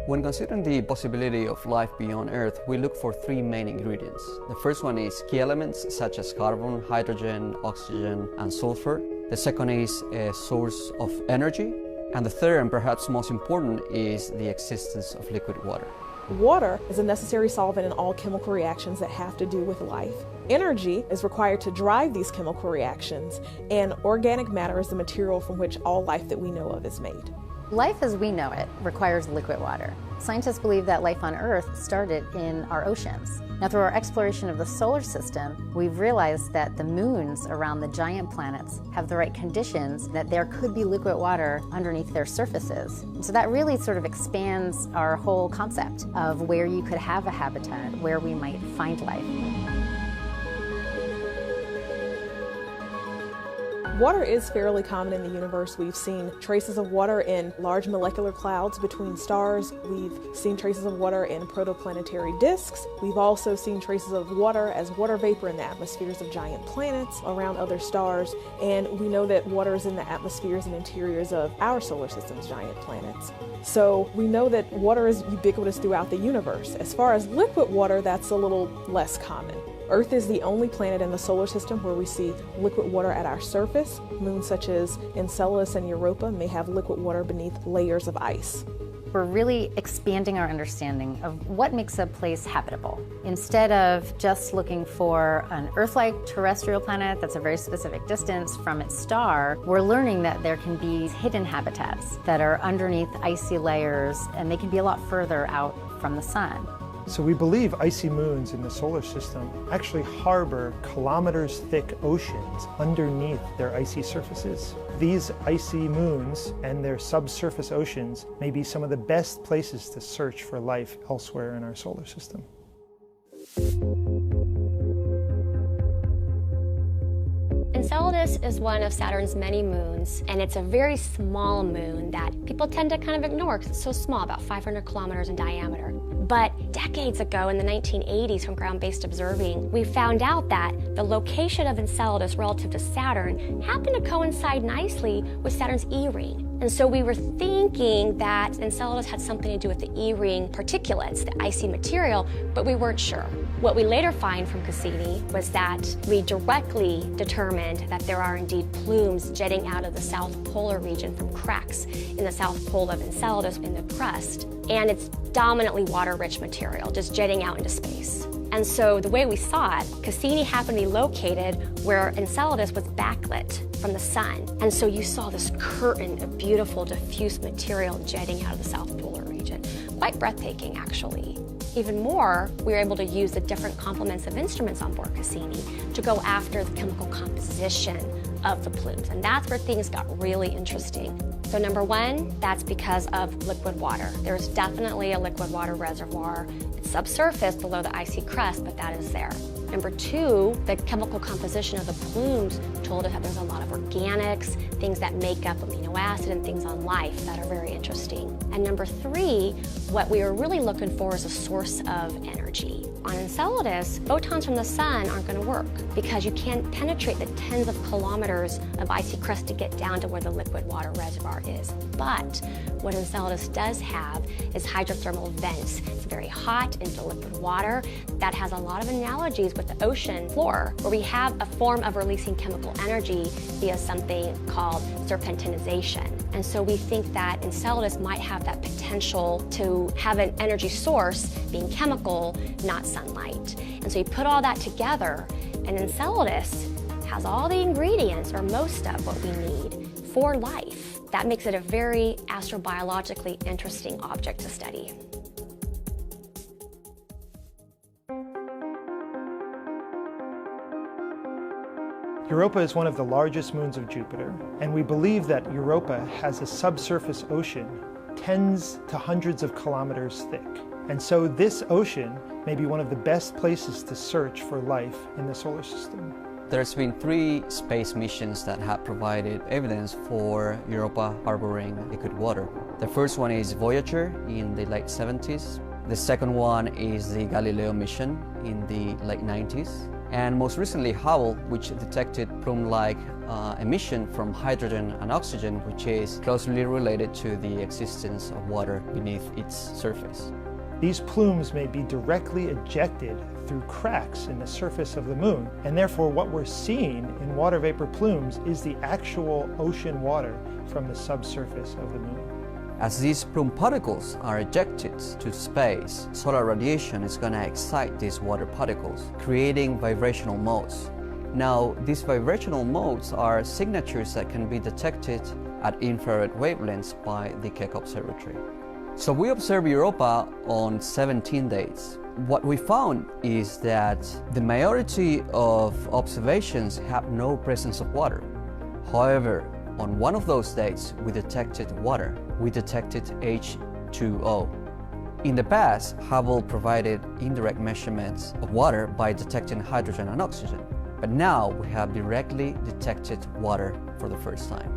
When considering the possibility of life beyond Earth, we look for three main ingredients. The first one is key elements such as carbon, hydrogen, oxygen, and sulfur. The second is a source of energy. And the third, and perhaps most important, is the existence of liquid water. Water is a necessary solvent in all chemical reactions that have to do with life. Energy is required to drive these chemical reactions, and organic matter is the material from which all life that we know of is made. Life as we know it requires liquid water. Scientists believe that life on Earth started in our oceans. Now, through our exploration of the solar system, we've realized that the moons around the giant planets have the right conditions, that there could be liquid water underneath their surfaces. And so that really sort of expands our whole concept of where you could have a habitat, where we might find life. Water is fairly common in the universe. We've seen traces of water in large molecular clouds between stars. We've seen traces of water in protoplanetary disks. We've also seen traces of water as water vapor in the atmospheres of giant planets around other stars. And we know that water is in the atmospheres and interiors of our solar system's giant planets. So we know that water is ubiquitous throughout the universe. As far as liquid water, that's a little less common. Earth is the only planet in the solar system where we see liquid water at our surface. Moons such as Enceladus and Europa may have liquid water beneath layers of ice. We're really expanding our understanding of what makes a place habitable. Instead of just looking for an Earth-like terrestrial planet that's a very specific distance from its star, we're learning that there can be hidden habitats that are underneath icy layers, and they can be a lot further out from the sun. So we believe icy moons in the solar system actually harbor kilometers-thick oceans underneath their icy surfaces. These icy moons and their subsurface oceans may be some of the best places to search for life elsewhere in our solar system. Enceladus is one of Saturn's many moons, and it's a very small moon that people tend to kind of ignore because it's so small, about 500 kilometers in diameter. But decades ago, in the 1980s, from ground-based observing, we found out that the location of Enceladus relative to Saturn happened to coincide nicely with Saturn's E-ring. And so we were thinking that Enceladus had something to do with the E-ring particulates, the icy material, but we weren't sure. What we later find from Cassini was that we directly determined that there are indeed plumes jetting out of the south polar region from cracks in the south pole of Enceladus in the crust. And it's dominantly water-rich material, just jetting out into space. And so the way we saw it, Cassini happened to be located where Enceladus was backlit from the sun. And so you saw this curtain of beautiful diffuse material jetting out of the south polar region. Quite breathtaking, actually. Even more, we were able to use the different complements of instruments on board Cassini to go after the chemical composition of the plumes. And that's where things got really interesting. So number one, that's because of liquid water. There's definitely a liquid water reservoir. It's subsurface below the icy crust, but that is there. Number two, the chemical composition of the plumes told us that there's a lot of organics, things that make up amino acid, and things on life that are very interesting. And number three, what we were really looking for is a source of energy. On Enceladus, photons from the sun aren't going to work because you can't penetrate the tens of kilometers of icy crust to get down to where the liquid water reservoir is. But what Enceladus does have is hydrothermal vents. It's very hot into liquid water. That has a lot of analogies with the ocean floor, where we have a form of releasing chemical energy via something called serpentinization. And so we think that Enceladus might have that potential to have an energy source being chemical, not sunlight. And so you put all that together, and Enceladus has all the ingredients, or most of what we need, for life. That makes it a very astrobiologically interesting object to study. Europa is one of the largest moons of Jupiter, and we believe that Europa has a subsurface ocean tens to hundreds of kilometers thick. And so this ocean may be one of the best places to search for life in the solar system. There's been 3 space missions that have provided evidence for Europa harboring liquid water. The first one is Voyager in the late 70s. The second one is the Galileo mission in the late 90s. And most recently, Hubble, which detected plume-like emission from hydrogen and oxygen, which is closely related to the existence of water beneath its surface. These plumes may be directly ejected through cracks in the surface of the moon, and therefore what we're seeing in water vapor plumes is the actual ocean water from the subsurface of the moon. As these plume particles are ejected to space, solar radiation is going to excite these water particles, creating vibrational modes. Now, these vibrational modes are signatures that can be detected at infrared wavelengths by the Keck Observatory. So we observed Europa on 17 days. What we found is that the majority of observations have no presence of water. However, on one of those days, we detected water. We detected H2O. In the past, Hubble provided indirect measurements of water by detecting hydrogen and oxygen. But now we have directly detected water for the first time.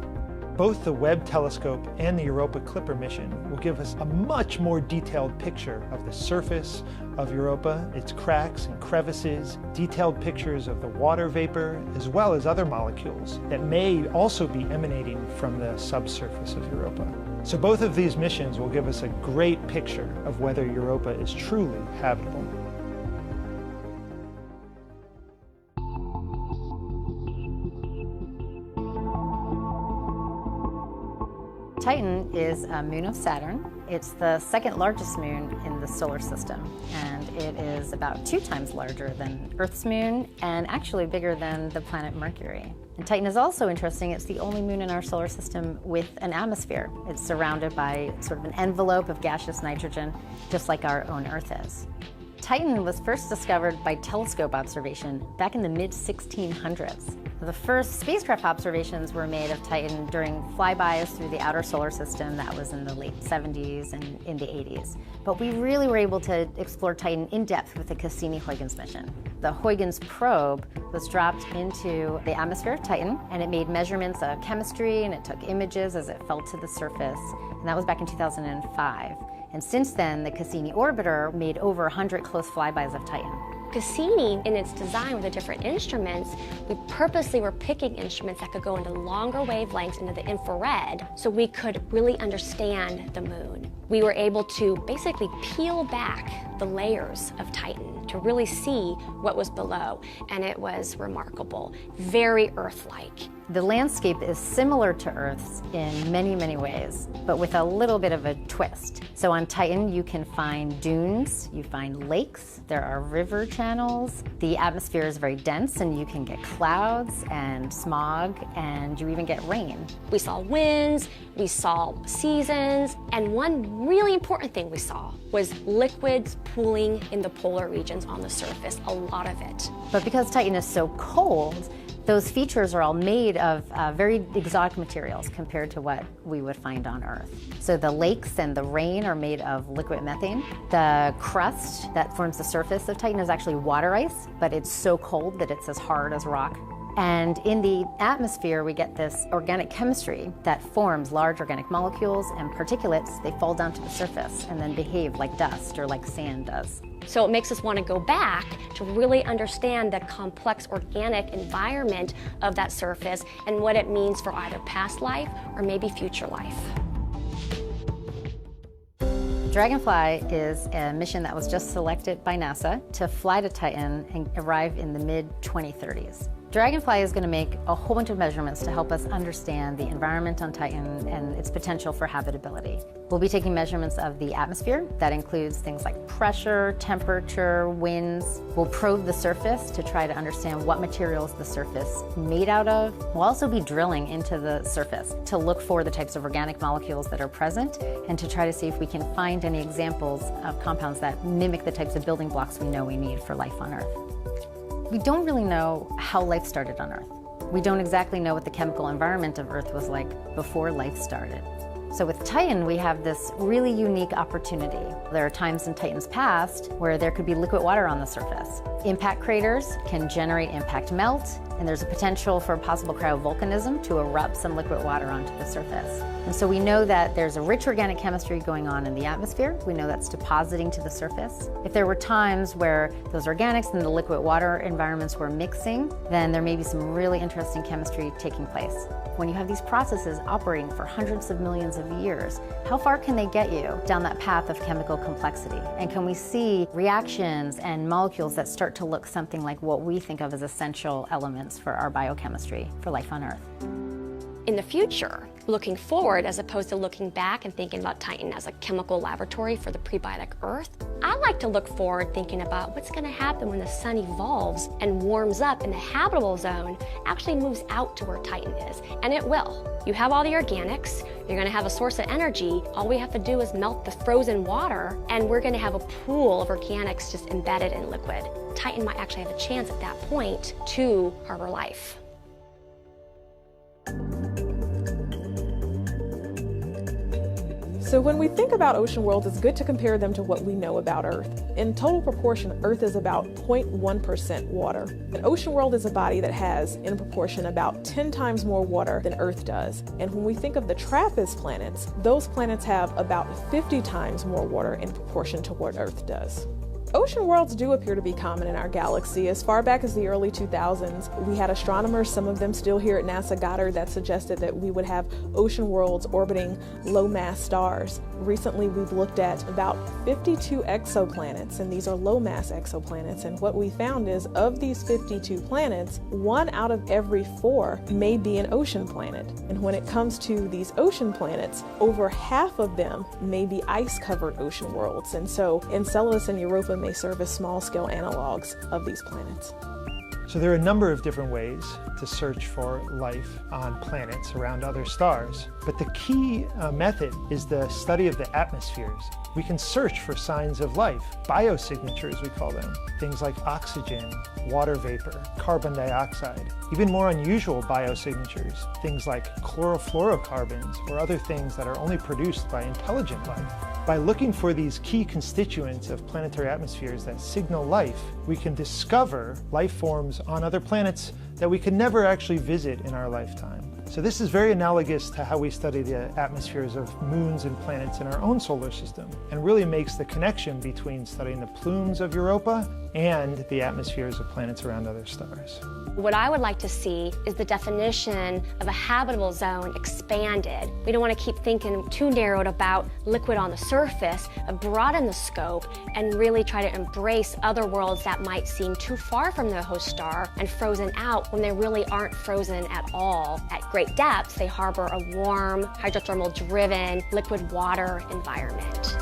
Both the Webb telescope and the Europa Clipper mission will give us a much more detailed picture of the surface of Europa, its cracks and crevices, detailed pictures of the water vapor, as well as other molecules that may also be emanating from the subsurface of Europa. So both of these missions will give us a great picture of whether Europa is truly habitable. Titan is a moon of Saturn. It's the second largest moon in the solar system, and it is about 2 times larger than Earth's moon and actually bigger than the planet Mercury. And Titan is also interesting. It's the only moon in our solar system with an atmosphere. It's surrounded by sort of an envelope of gaseous nitrogen, just like our own Earth is. Titan was first discovered by telescope observation back in the mid-1600s. The first spacecraft observations were made of Titan during flybys through the outer solar system. That was in the late 70s and in the 80s. But we really were able to explore Titan in depth with the Cassini-Huygens mission. The Huygens probe was dropped into the atmosphere of Titan, and it made measurements of chemistry, and it took images as it fell to the surface. And that was back in 2005. And since then, the Cassini orbiter made over 100 close flybys of Titan. Cassini, in its design with the different instruments, we purposely were picking instruments that could go into longer wavelengths into the infrared so we could really understand the moon. We were able to basically peel back the layers of Titan to really see what was below, and it was remarkable, very Earth-like. The landscape is similar to Earth's in many, many ways, but with a little bit of a twist. So on Titan, you can find dunes, you find lakes, there are river channels. The atmosphere is very dense, and you can get clouds and smog, and you even get rain. We saw winds, we saw seasons, and one really important thing we saw was liquids pooling in the polar regions on the surface, a lot of it. But because Titan is so cold, those features are all made of very exotic materials compared to what we would find on Earth. So the lakes and the rain are made of liquid methane. The crust that forms the surface of Titan is actually water ice, but it's so cold that it's as hard as rock. And in the atmosphere, we get this organic chemistry that forms large organic molecules and particulates. They fall down to the surface and then behave like dust or like sand does. So it makes us want to go back to really understand the complex organic environment of that surface and what it means for either past life or maybe future life. Dragonfly is a mission that was just selected by NASA to fly to Titan and arrive in the mid-2030s. Dragonfly is going to make a whole bunch of measurements to help us understand the environment on Titan and its potential for habitability. We'll be taking measurements of the atmosphere. That includes things like pressure, temperature, winds. We'll probe the surface to try to understand what materials the surface is made out of. We'll also be drilling into the surface to look for the types of organic molecules that are present and to try to see if we can find any examples of compounds that mimic the types of building blocks we know we need for life on Earth. We don't really know how life started on Earth. We don't exactly know what the chemical environment of Earth was like before life started. So with Titan, we have this really unique opportunity. There are times in Titan's past where there could be liquid water on the surface. Impact craters can generate impact melt, and there's a potential for possible cryovolcanism to erupt some liquid water onto the surface. And so we know that there's a rich organic chemistry going on in the atmosphere. We know that's depositing to the surface. If there were times where those organics and the liquid water environments were mixing, then there may be some really interesting chemistry taking place. When you have these processes operating for hundreds of millions of years, how far can they get you down that path of chemical complexity? And can we see reactions and molecules that start to look something like what we think of as essential elements for our biochemistry for life on Earth? In the future, looking forward as opposed to looking back and thinking about Titan as a chemical laboratory for the prebiotic Earth, I like to look forward thinking about what's going to happen when the sun evolves and warms up and the habitable zone actually moves out to where Titan is. And it will. You have all the organics, you're going to have a source of energy, all we have to do is melt the frozen water and we're going to have a pool of organics just embedded in liquid. Titan might actually have a chance at that point to harbor life. So when we think about ocean worlds, it's good to compare them to what we know about Earth. In total proportion, Earth is about 0.1% water. An ocean world is a body that has, in proportion, about 10 times more water than Earth does. And when we think of the TRAPPIST planets, those planets have about 50 times more water in proportion to what Earth does. Ocean worlds do appear to be common in our galaxy. As far back as the early 2000s, we had astronomers, some of them still here at NASA Goddard, that suggested that we would have ocean worlds orbiting low-mass stars. Recently, we've looked at about 52 exoplanets, and these are low-mass exoplanets. And what we found is, of these 52 planets, 1 out of every 4 may be an ocean planet. And when it comes to these ocean planets, over half of them may be ice-covered ocean worlds. And so Enceladus and Europa may serve as small-scale analogs of these planets. So there are a number of different ways to search for life on planets around other stars, but the key method is the study of the atmospheres. We can search for signs of life, biosignatures we call them, things like oxygen, water vapor, carbon dioxide, even more unusual biosignatures, things like chlorofluorocarbons or other things that are only produced by intelligent life. By looking for these key constituents of planetary atmospheres that signal life, we can discover life forms on other planets that we could never actually visit in our lifetime. So this is very analogous to how we study the atmospheres of moons and planets in our own solar system, and really makes the connection between studying the plumes of Europa and the atmospheres of planets around other stars. What I would like to see is the definition of a habitable zone expanded. We don't want to keep thinking too narrowed about liquid on the surface, but broaden the scope and really try to embrace other worlds that might seem too far from the host star and frozen out when they really aren't frozen at all. At great depths, they harbor a warm, hydrothermal-driven liquid water environment.